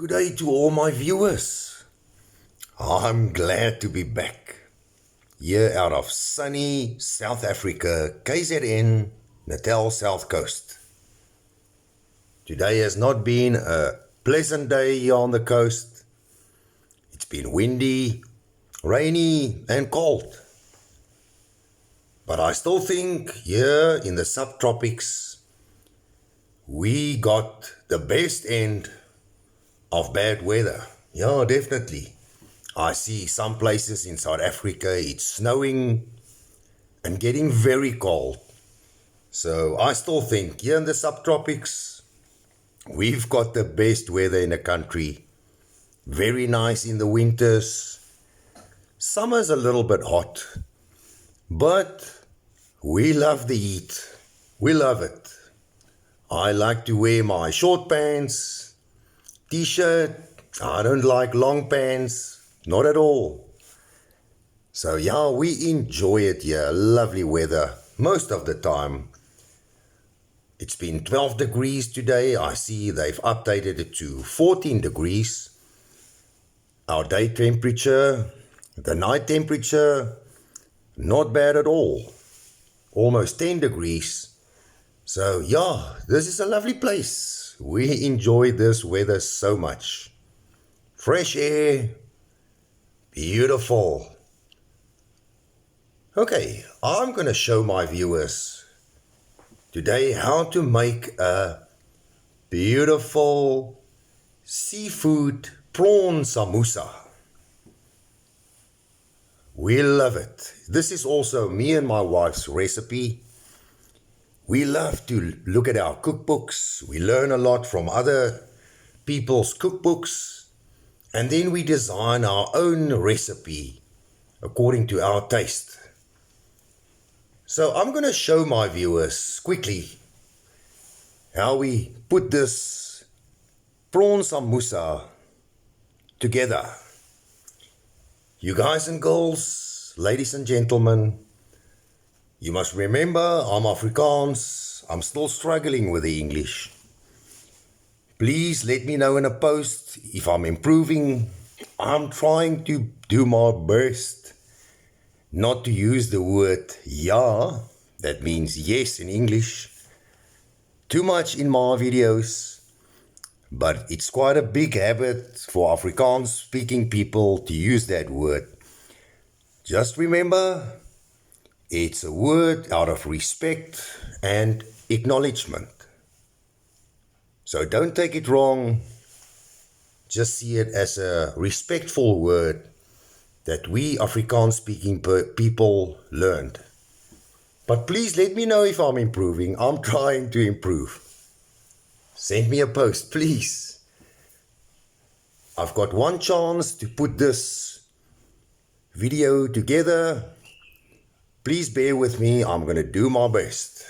Good day to all my viewers. I'm glad to be back here out of sunny South Africa, KZN, Natal South Coast. Today has not been a pleasant day here on the coast. It's been windy, rainy and cold. But I still think here in the subtropics, we got the best end of bad weather. Yeah, definitely. I see some places in South Africa, it's snowing and getting very cold. So I still think here in the subtropics, we've got the best weather in the country. Very nice in the winters. Summer's a little bit hot, but we love the heat. We love it. I like to wear my short pants, t-shirt. I don't like long pants, not at all. So yeah, we enjoy it here, lovely weather most of the time. It's been 12 degrees today. I see they've updated it to 14 degrees. Our day temperature, the night temperature, not bad at all. Almost 10 degrees. So yeah, this is a lovely place. We enjoy this weather so much. Fresh air, beautiful. Okay, I'm going to show my viewers today how to make a beautiful seafood prawn samusa. We love it. This is also me and my wife's recipe. We love to look at our cookbooks. We learn a lot from other people's cookbooks. And then we design our own recipe according to our taste. So I'm going to show my viewers quickly how we put this prawn samusa together. You guys and girls, ladies and gentlemen, you must remember I'm Afrikaans. I'm still struggling with the English. Please let me know in a post if I'm improving. I'm trying to do my best not to use the word ja, that means yes in English, too much in my videos. But it's quite a big habit for Afrikaans speaking people to use that word. Just remember, it's a word out of respect and acknowledgement. So don't take it wrong. Just see it as a respectful word that we Afrikaans speaking people learned. But please let me know if I'm improving. I'm trying to improve. Send me a post, please. I've got one chance to put this video together. Please bear with me. I'm going to do my best.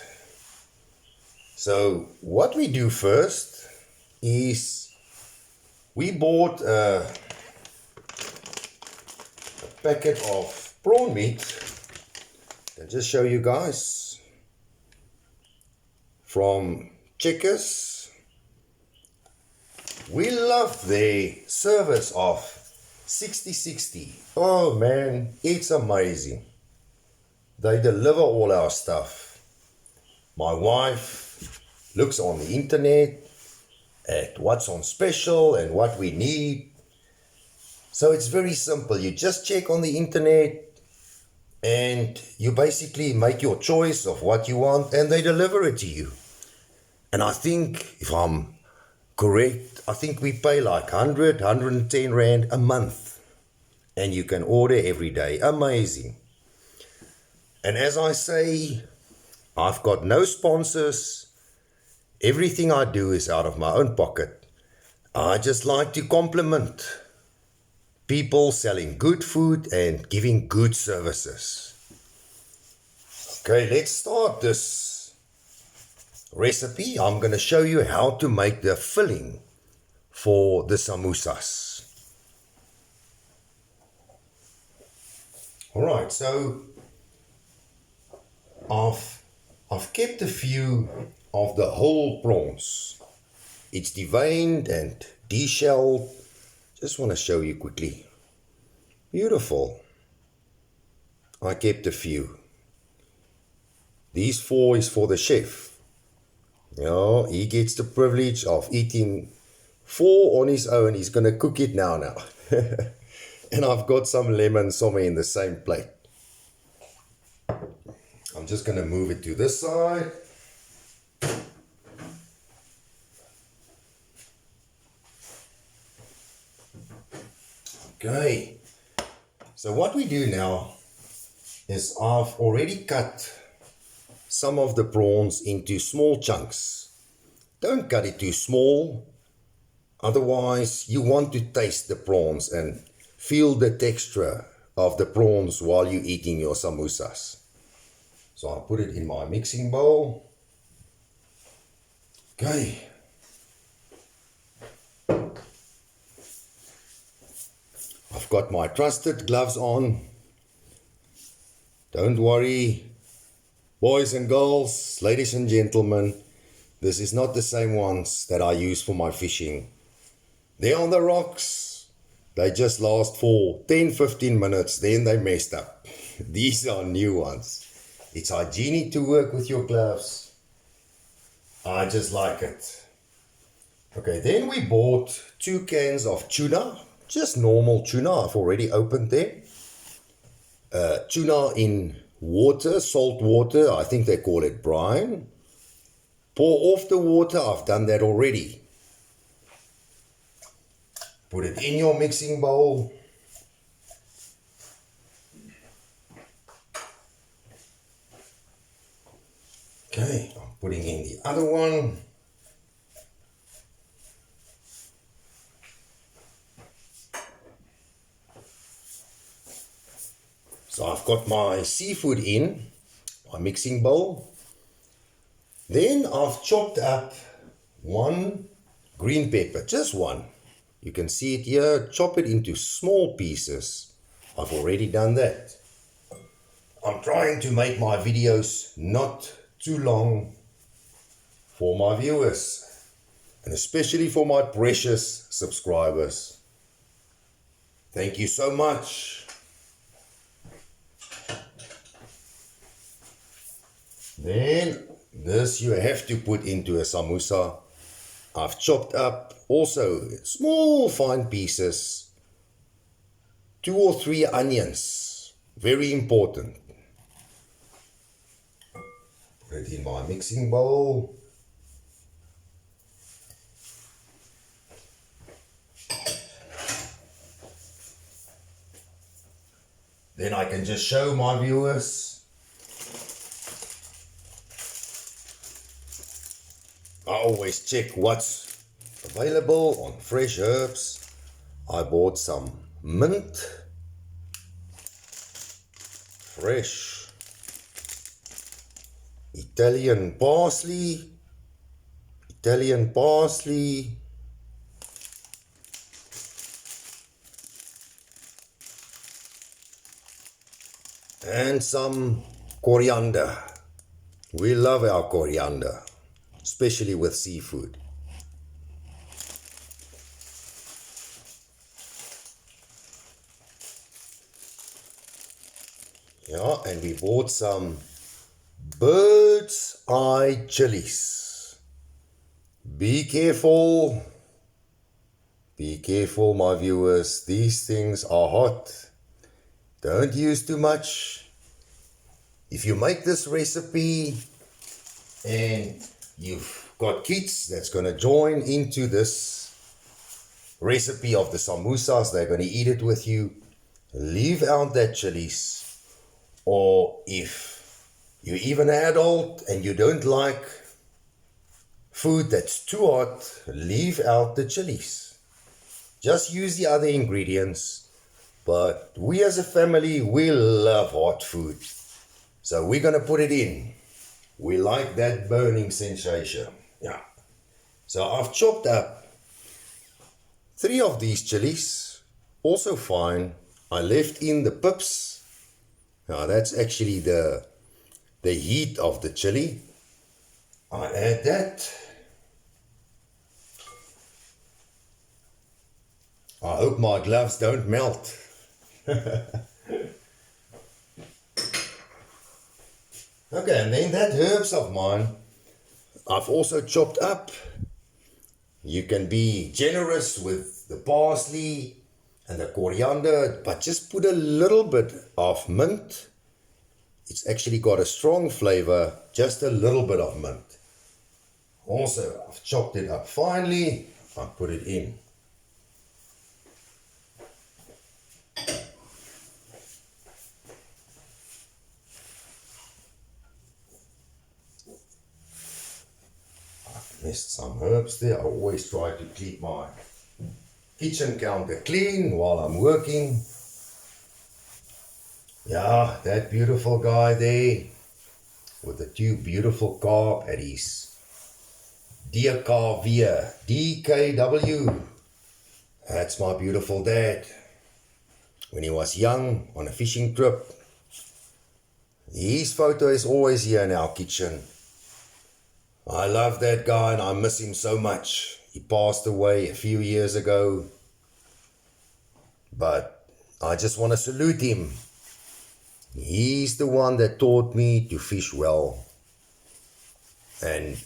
So what we do first is we bought a packet of prawn meat. I'll just show you guys from Checkers. We love their service of 60/60. Oh man, it's amazing. They deliver all our stuff. My wife looks on the internet at what's on special and what we need. So it's very simple. You just check on the internet and you basically make your choice of what you want and they deliver it to you. And I think, if I'm correct, I think we pay like 100, 110 Rand a month. And you can order every day. Amazing. And as I say, I've got no sponsors. Everything I do is out of my own pocket. I just like to compliment people selling good food and giving good services. Okay, let's start this recipe. I'm going to show you how to make the filling for the samusas. Alright, so I've kept a few of the whole prawns. It's deveined and deshelled. Just want to show you quickly. Beautiful. I kept a few. These 4 is for the chef. Yeah, he gets the privilege of eating 4 on his own. He's going to cook it now. And I've got some lemon somewhere in the same plate. I'm just going to move it to this side. Okay. So what we do now is I've already cut some of the prawns into small chunks. Don't cut it too small. Otherwise, you want to taste the prawns and feel the texture of the prawns while you're eating your samusas. So I'll put it in my mixing bowl. Okay. I've got my trusted gloves on. Don't worry, boys and girls, ladies and gentlemen, this is not the same ones that I use for my fishing. They're on the rocks. They just last for 10-15 minutes, then they messed up. These are new ones. It's hygienic to work with your gloves. I just like it. Okay, then we bought 2 cans of tuna. Just normal tuna. I've already opened them. Tuna in water, salt water. I think they call it brine. Pour off the water. I've done that already. Put it in your mixing bowl. Okay, I'm putting in the other one. So I've got my seafood in my mixing bowl. Then I've chopped up 1 green pepper, just 1. You can see it here. Chop it into small pieces. I've already done that. I'm trying to make my videos not too long for my viewers, and especially for my precious subscribers. Thank you so much. Then this you have to put into a samosa. I've chopped up also small fine pieces, 2 or 3 onions, very important. Put it in my mixing bowl. Then I can just show my viewers. I always check what's available on fresh herbs. I bought some mint, fresh Italian parsley, and some coriander. We love our coriander, especially with seafood. Yeah, and we bought some bird's eye chilies. Be careful, my viewers. These things are hot. Don't use too much. If you make this recipe and you've got kids that's going to join into this recipe of the samusas, they're going to eat it with you, leave out that chilies. Or if you're even an adult and you don't like food that's too hot, leave out the chilies. Just use the other ingredients. But we as a family, we love hot food. So we're going to put it in. We like that burning sensation. Yeah. So I've chopped up 3 of these chilies. Also fine. I left in the pips. Now that's actually the heat of the chili. I add that. I hope my gloves don't melt. Okay, and then that herbs of mine, I've also chopped up. You can be generous with the parsley and the coriander, but just put a little bit of mint. It's actually got a strong flavor, just a little bit of mint. Also, I've chopped it up finely. I put it in. I've missed some herbs there. I always try to keep my kitchen counter clean while I'm working. Yeah, that beautiful guy there with the two beautiful carp at his DKW. DKW. That's my beautiful dad. When he was young on a fishing trip. His photo is always here in our kitchen. I love that guy and I miss him so much. He passed away a few years ago. But I just want to salute him. He's the one that taught me to fish well. And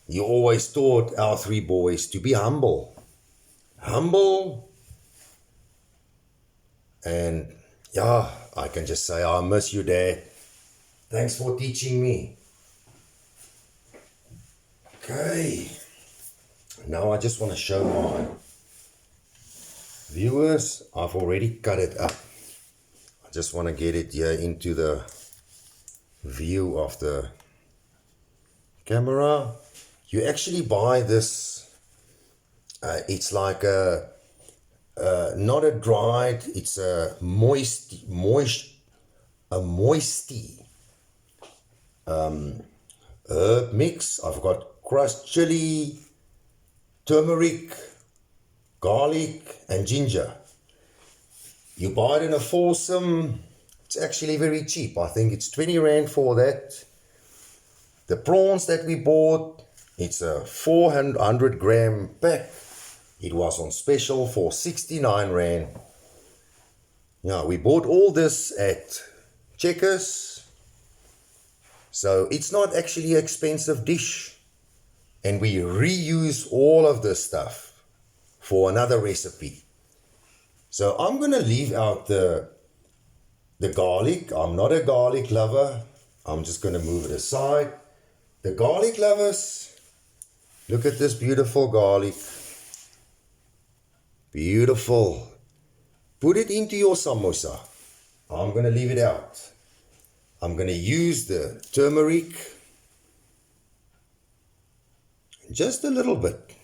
he always taught our three boys to be humble. Humble. And yeah, I can just say, I miss you, Dad. Thanks for teaching me. Okay. Now I just want to show my viewers, I've already cut it up. I just want to get it here into the view of the camera. You actually buy this, it's like a, not a dried, it's a moisty herb mix. I've got crushed chili, turmeric, garlic and ginger. You buy it in a foursome. It's actually very cheap. I think it's 20 Rand for that. The prawns that we bought, it's a 400 gram pack. It was on special for 69 Rand. Yeah, we bought all this at Checkers. So it's not actually an expensive dish. And we reuse all of this stuff for another recipe. So I'm going to leave out the garlic. I'm not a garlic lover. I'm just going to move it aside. The garlic lovers, look at this beautiful garlic. Beautiful. Put it into your samosa. I'm going to leave it out. I'm going to use the turmeric. Just a little bit.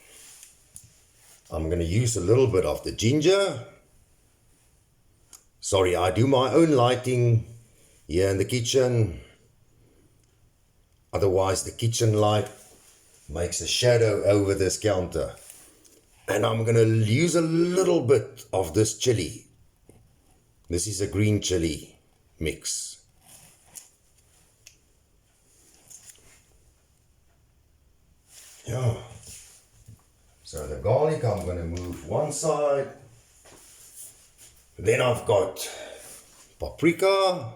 I'm going to use a little bit of the ginger. Sorry, I do my own lighting here in the kitchen. Otherwise, the kitchen light makes a shadow over this counter. And I'm going to use a little bit of this chili. This is a green chili mix. Yeah. So the garlic I'm going to move one side. Then I've got paprika.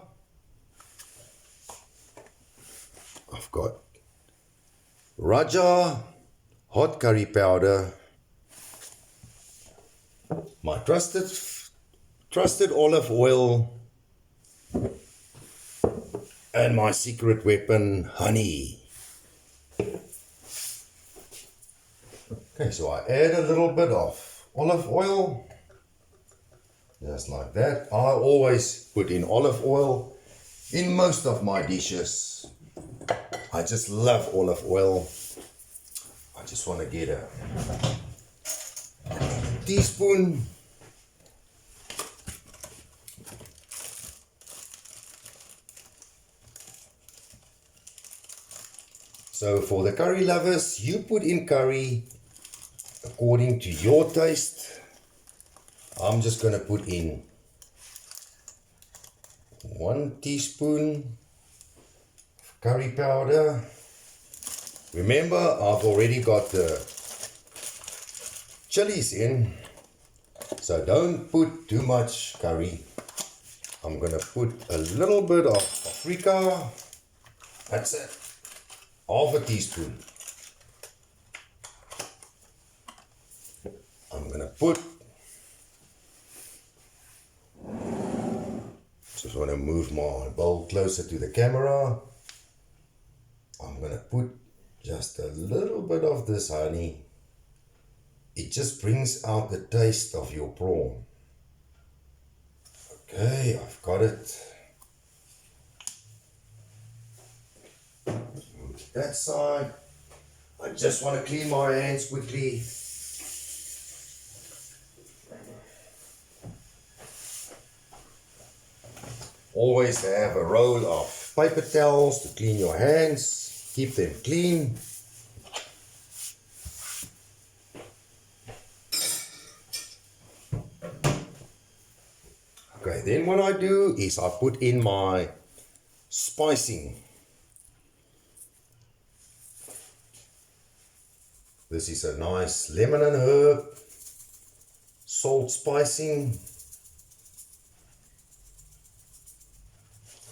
I've got Raja hot curry powder. My trusted olive oil. And my secret weapon, honey. Okay, so I add a little bit of olive oil, just like that. I always put in olive oil in most of my dishes. I just love olive oil. I just want to get a teaspoon. So for the curry lovers, you put in curry according to your taste. I'm just going to put in 1 teaspoon of curry powder. Remember, I've already got the chilies in. So don't put too much curry. I'm gonna put a little bit of paprika. That's it. Half a teaspoon. I'm gonna put, just want to move my bowl closer to the camera. I'm gonna put just a little bit of this honey. It just brings out the taste of your prawn. Okay, I've got it. Move that side. I just want to clean my hands quickly. Always have a roll of paper towels to clean your hands. Keep them clean. Okay, then what I do is I put in my spicing. This is a nice lemon and herb salt spicing.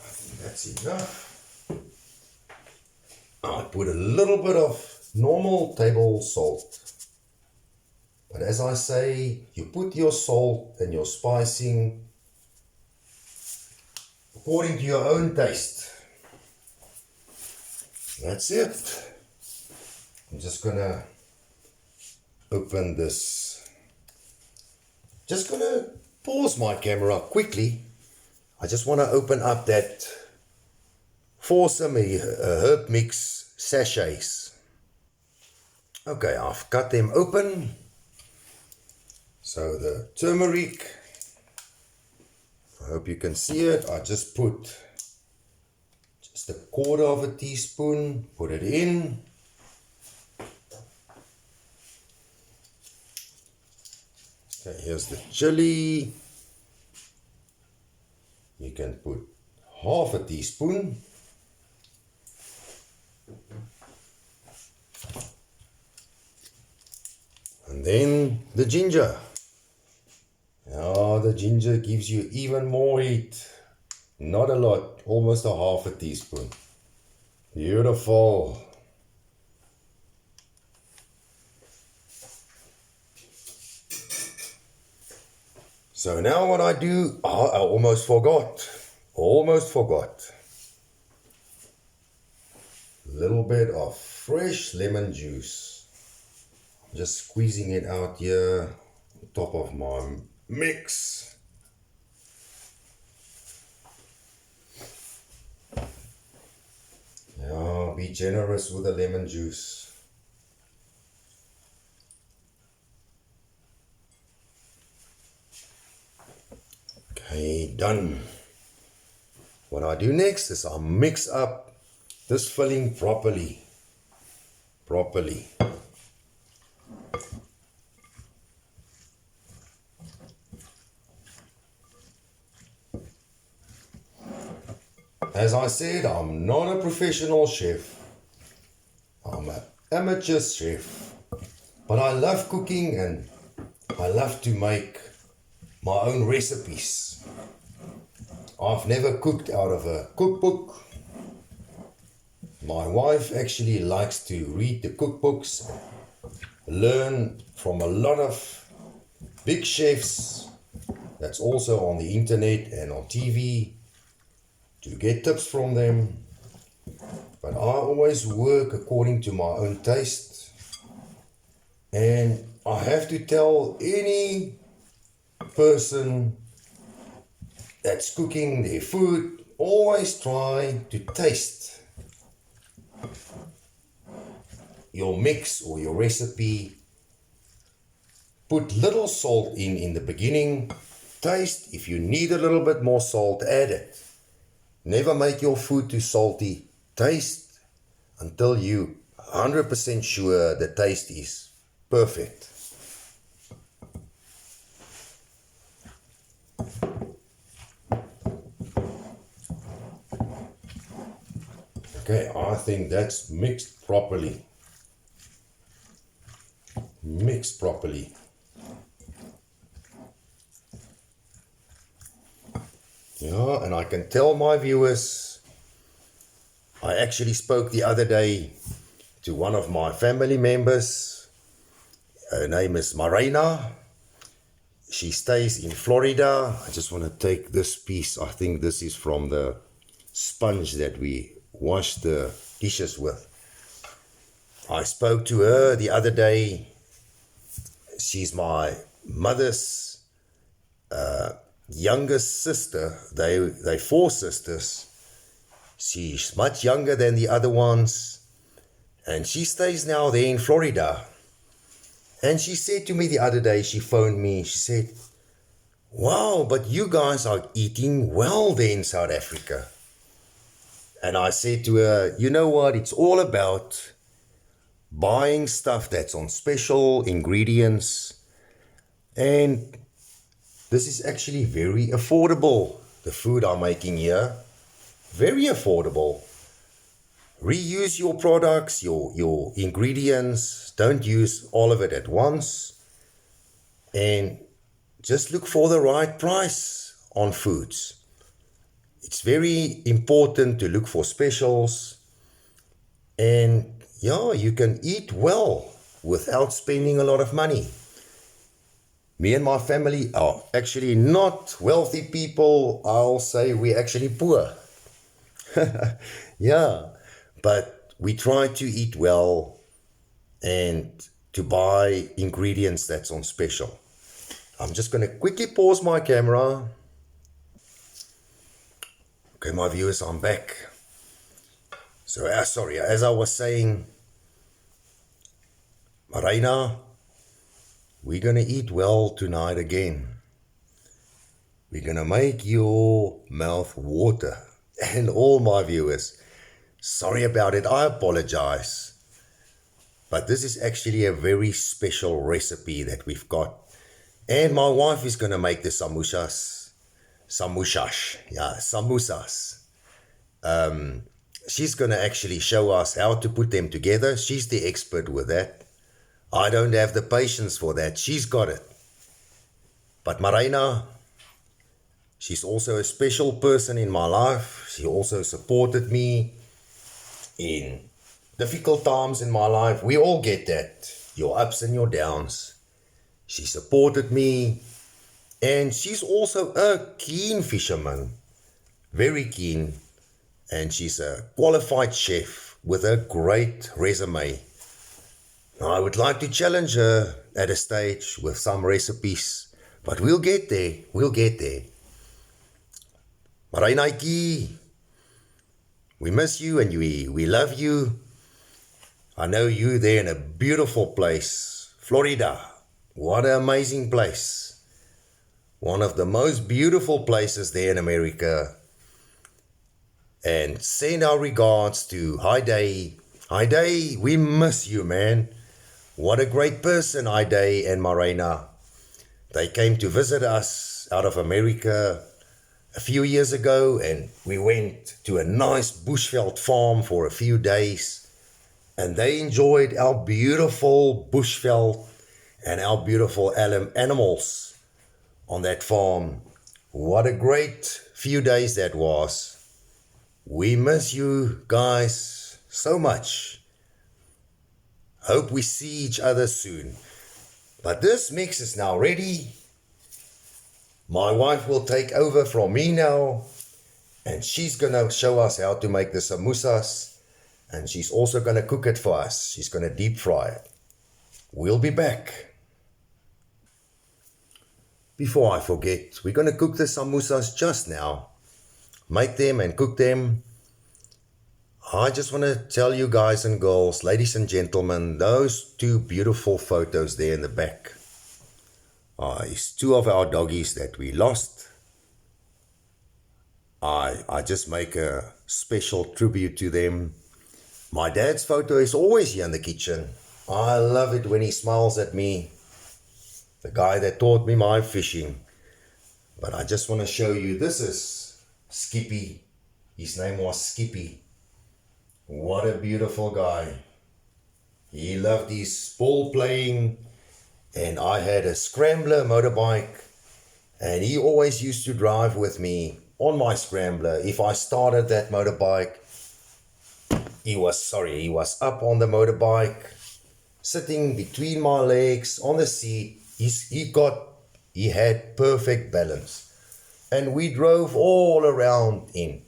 I think that's enough. I put a little bit of normal table salt. But as I say, you put your salt and your spicing according to your own taste. That's it. I'm just gonna open this. Just gonna pause my camera quickly. I just want to open up that foursome herb mix sachets. Okay, I've cut them open. So the turmeric, I hope you can see it. I just put just a quarter of a teaspoon, put it in. Okay, here's the chili. You can put half a teaspoon. And then the ginger. Now the ginger gives you even more heat. Not a lot, almost a half a teaspoon. Beautiful. So now what I do, I almost forgot. A little bit of fresh lemon juice. Just squeezing it out here on top of my mix. Yeah, be generous with the lemon juice. Okay, done. What I do next is I mix up this filling properly. As I said, I'm not a professional chef. I'm an amateur chef. But I love cooking and I love to make my own recipes. I've never cooked out of a cookbook. My wife actually likes to read the cookbooks, learn from a lot of big chefs that's also on the internet and on TV to get tips from them. But I always work according to my own taste. And I have to tell any person that's cooking their food, always try to taste your mix or your recipe. Put little salt in the beginning. Taste, if you need a little bit more salt, add it. Never make your food too salty. Taste until you 100% sure the taste is perfect. Okay, I think that's mixed properly. Yeah, and I can tell my viewers, I actually spoke the other day to one of my family members. Her name is Marina. She stays in Florida. I just want to take this piece. I think this is from the sponge that we wash the dishes with. I spoke to her the other day. She's my mother's youngest sister. They four sisters. She's much younger than the other ones. And she stays now there in Florida. And she said to me the other day, she phoned me, she said, wow, but you guys are eating well there in South Africa. And I said to her, you know what, it's all about buying stuff that's on special ingredients. And this is actually very affordable, the food I'm making here. Very affordable. Reuse your products, your ingredients. Don't use all of it at once. And just look for the right price on foods. It's very important to look for specials. And yeah, you can eat well without spending a lot of money. Me and my family are actually not wealthy people. I'll say we're actually poor. Yeah, but we try to eat well and to buy ingredients that's on special. I'm just going to quickly pause my camera. Okay, my viewers, I'm back. So, sorry, as I was saying, Marina, we're going to eat well tonight again. We're going to make your mouth water. And all my viewers, sorry about it, I apologize. But this is actually a very special recipe that we've got. And my wife is going to make the samusas. She's going to actually show us how to put them together. She's the expert with that. I don't have the patience for that. She's got it. But Marina, she's also a special person in my life. She also supported me in difficult times in my life. We all get that, your ups and your downs. She supported me, and she's also a keen fisherman, very keen, and she's a qualified chef with a great resume. I would like to challenge her at a stage with some recipes, but we'll get there, Marainaiki, we miss you and we love you. I know you there in a beautiful place, Florida. What an amazing place. One of the most beautiful places there in America. And send our regards to Haidai. Haidai, we miss you, man. What a great person, Haidai and Marina. They came to visit us out of America a few years ago, and we went to a nice bushveld farm for a few days, and they enjoyed our beautiful bushveld and our beautiful animals on that farm. What a great few days that was. We miss you guys so much. Hope we see each other soon. But this mix is now ready. My wife will take over from me now, and she's going to show us how to make the samusas, and she's also going to cook it for us. She's going to deep fry it. We'll be back. Before I forget, we're going to cook the samusas just now. Make them and cook them. I just want to tell you guys and girls, ladies and gentlemen, those two beautiful photos there in the back is two of our doggies that we lost. I just make a special tribute to them. My dad's photo is always here in the kitchen. I love it when he smiles at me. The guy that taught me my fishing. But I just want to show you, this is Skippy. His name was Skippy. What a beautiful guy. He loved his ball playing, and I had a scrambler motorbike, and he always used to drive with me on my scrambler. If I started that motorbike, he was up on the motorbike, sitting between my legs on the seat. He had perfect balance. And we drove all around in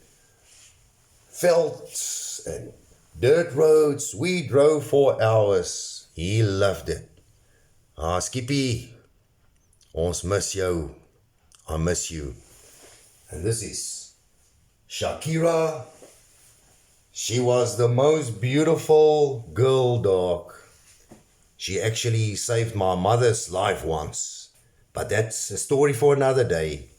velds and dirt roads. We drove for hours. He loved it. Skippy, ons miss jou. I miss you. And this is Shakira. She was the most beautiful girl dog. She actually saved my mother's life once. But that's a story for another day.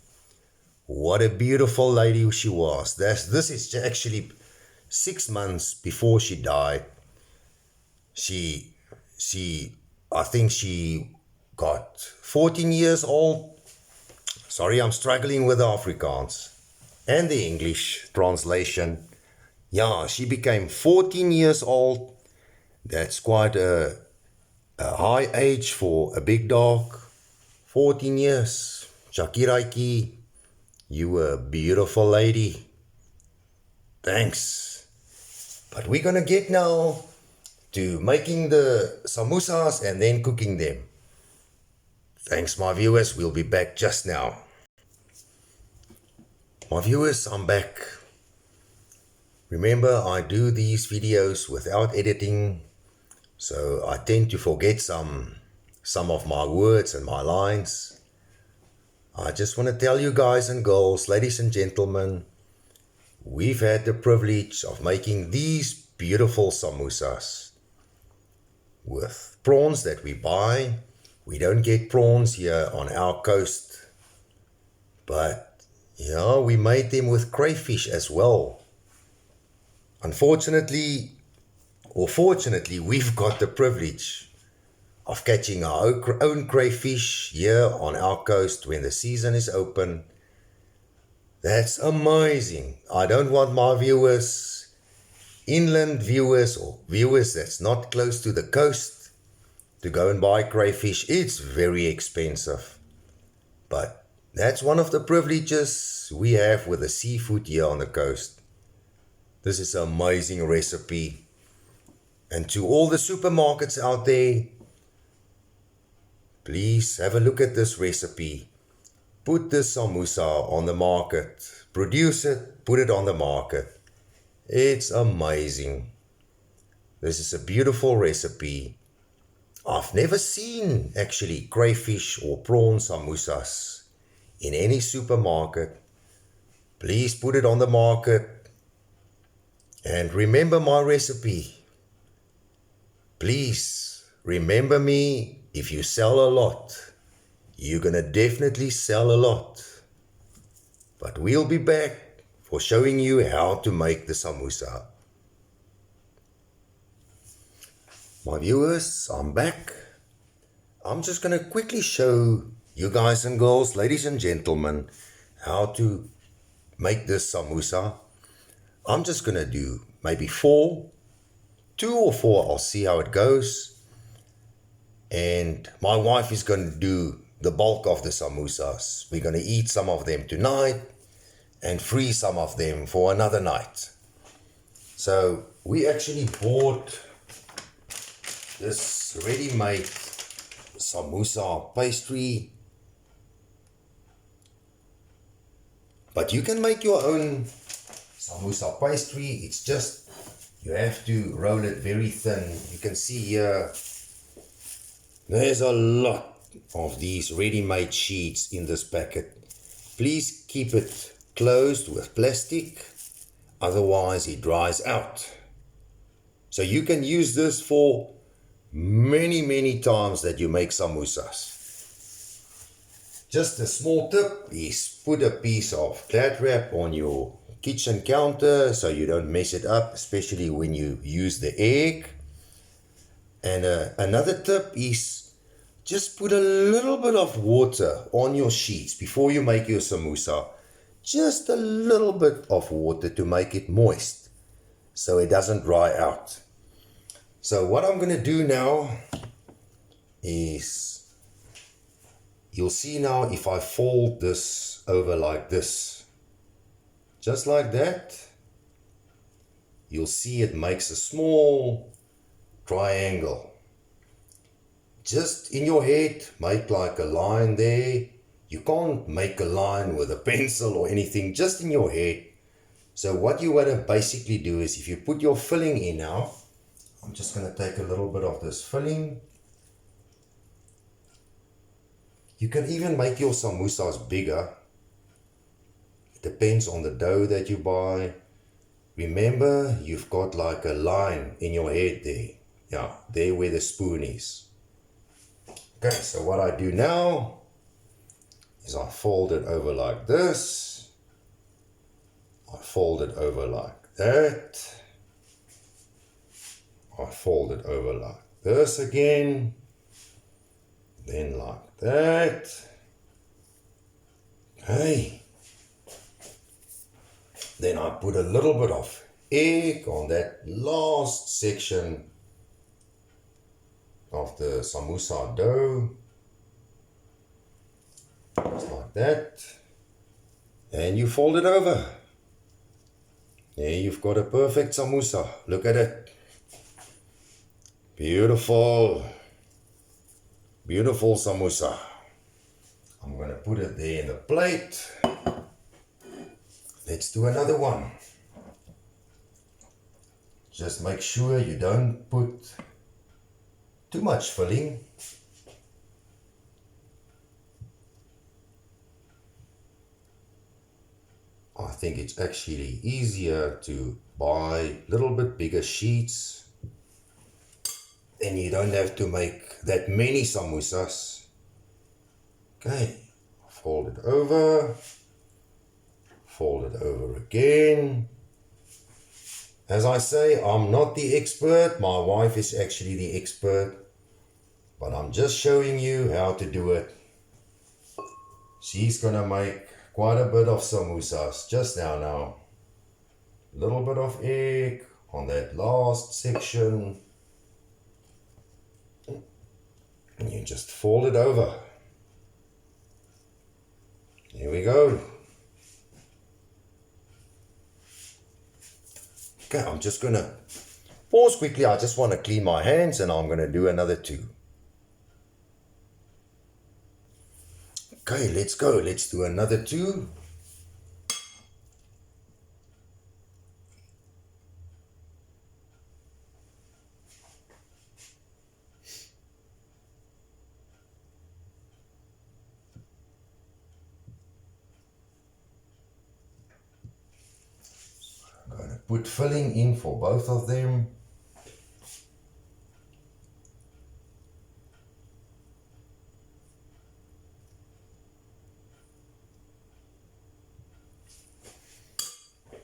What a beautiful lady she was. This is actually 6 months before she died. I think she got 14 years old. Sorry, I'm struggling with the Afrikaans and the English translation. Yeah, she became 14 years old. That's quite a high age for a big dog. 14 years. Shakiraiki, you were a beautiful lady. Thanks. But we're gonna get now to making the samusas and then cooking them. Thanks, my viewers. We'll be back just now. My viewers, I'm back. Remember, I do these videos without editing, so I tend to forget some of my words and my lines. I just want to tell you guys and girls, ladies and gentlemen, we've had the privilege of making these beautiful samosas with prawns that we buy. We don't get prawns here on our coast, but yeah, we made them with crayfish as well. Unfortunately, or fortunately, we've got the privilege of catching our own crayfish here on our coast when the season is open. That's amazing. I don't want my viewers, inland viewers or viewers that's not close to the coast, to go and buy crayfish. It's very expensive. But that's one of the privileges we have with the seafood here on the coast. This is an amazing recipe. And to all the supermarkets out there, please have a look at this recipe. Put this samosa on the market. Produce it, put it on the market. It's amazing. This is a beautiful recipe. I've never seen actually crayfish or prawn samosas in any supermarket. Please put it on the market. And remember my recipe. Please remember me. If you sell a lot, you're gonna definitely sell a lot. But we'll be back for showing you how to make the samosa. My viewers, I'm back. I'm just gonna quickly show you guys and girls, ladies and gentlemen, how to make this samosa. I'm just gonna do maybe 2 or 4, I'll see how it goes. And my wife is going to do the bulk of the samosas. We're going to eat some of them tonight and freeze some of them for another night. So we actually bought this ready-made samosa pastry. But you can make your own samosa pastry. It's just you have to roll it very thin. You can see here, there's a lot of these ready-made sheets in this packet. Please keep it closed with plastic, otherwise it dries out. So you can use this for many times that you make samosas. Just a small tip is put a piece of glad wrap on your kitchen counter so you don't mess it up, especially when you use the egg. And another tip is just put a little bit of water on your sheets before you make your samosa. Just a little bit of water to make it moist so it doesn't dry out. So what I'm going to do now is, you'll see now if I fold this over like this, just like that. You'll see it makes a small triangle. Just in your head, make like a line there. You can't make a line with a pencil or anything, just in your head. So what you want to basically do is, if you put your filling in now, I'm just going to take a little bit of this filling. You can even make your samosas bigger. It depends on the dough that you buy. Remember, you've got like a line in your head there. Yeah, there where the spoon is. Okay, so what I do now is I fold it over like this. I fold it over like that. I fold it over like this again. Then like that. Okay. Then I put a little bit of egg on that last section of the samosa dough. Just like that. And you fold it over. There you've got a perfect samosa. Look at it. Beautiful. Beautiful samosa. I'm going to put it there in the plate. Let's do another one. Just make sure you don't put too much filling. I think it's actually easier to buy a little bit bigger sheets. Then you don't have to make that many samosas. Okay, fold it over. Fold it over again. As I say, I'm not the expert. My wife is actually the expert. But I'm just showing you how to do it. She's gonna make quite a bit of samosas just now. A little bit of egg on that last section. And you just fold it over. Here we go. Okay, I'm just going to pause quickly. I just want to clean my hands and I'm going to do another two. Okay, let's go. Let's do another two. I'm going to put filling in for both of them.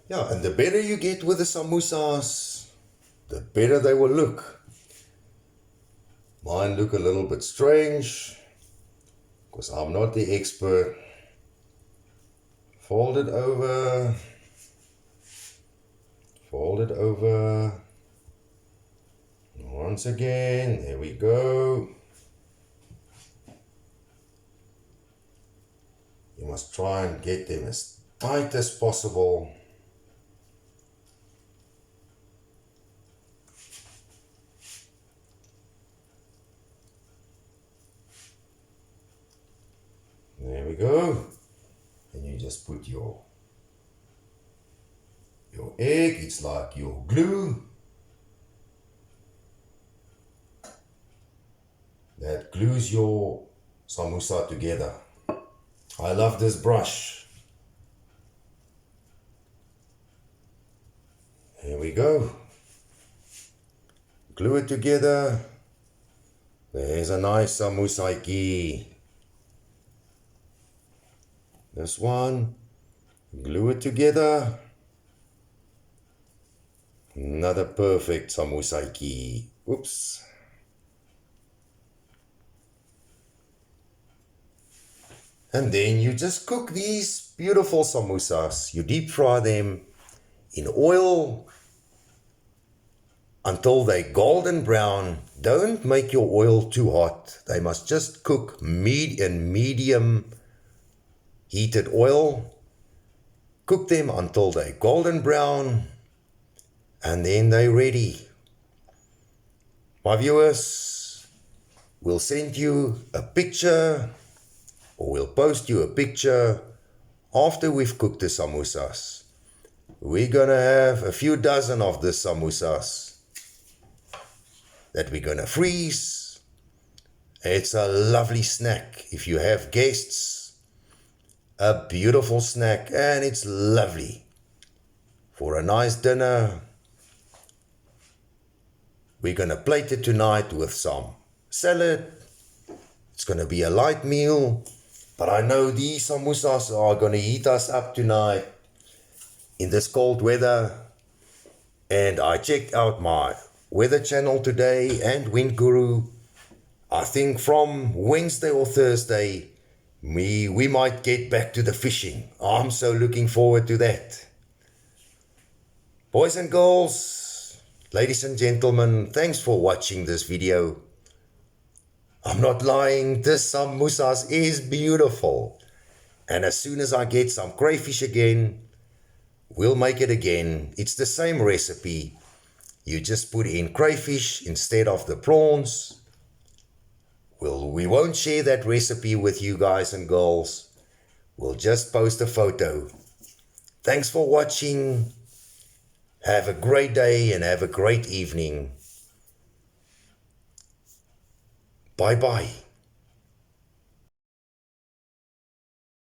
Yeah, and the better you get with the samosas, the better they will look. Mine look a little bit strange because I'm not the expert. Fold it over. Fold it over. Once again, there we go. You must try and get them as tight as possible. There we go. And you just put your egg, it's like your glue. That glues your samosa together. I love this brush. Here we go. Glue it together. There's a nice samosaiki. This one, glue it together. Another perfect samosaiki. Oops. And then you just cook these beautiful samosas. You deep fry them in oil until they're golden brown. Don't make your oil too hot. They must just cook in medium heated oil. cook them until they're golden brown, and then they're ready. My viewers, we'll send you a picture, or we'll post you a picture after we've cooked the samosas. We're gonna have a few dozen of the samusas that we're gonna freeze. It's a lovely snack if you have guests. A beautiful snack, and it's lovely for a nice dinner. We're gonna plate it tonight with some salad. It's gonna be a light meal, but I know these samusas are gonna heat us up tonight in this cold weather. And I checked out my weather channel today and Wind Guru. I think from Wednesday or Thursday, we might get back to the fishing. I'm so looking forward to that. Boys and girls, ladies and gentlemen, thanks for watching this video. I'm not lying, this samusas is beautiful. And as soon as I get some crayfish again, we'll make it again. It's the same recipe. You just put in crayfish instead of the prawns. We won't share that recipe with you guys and girls. We'll just post a photo. Thanks for watching. Have a great day and have a great evening. Bye-bye.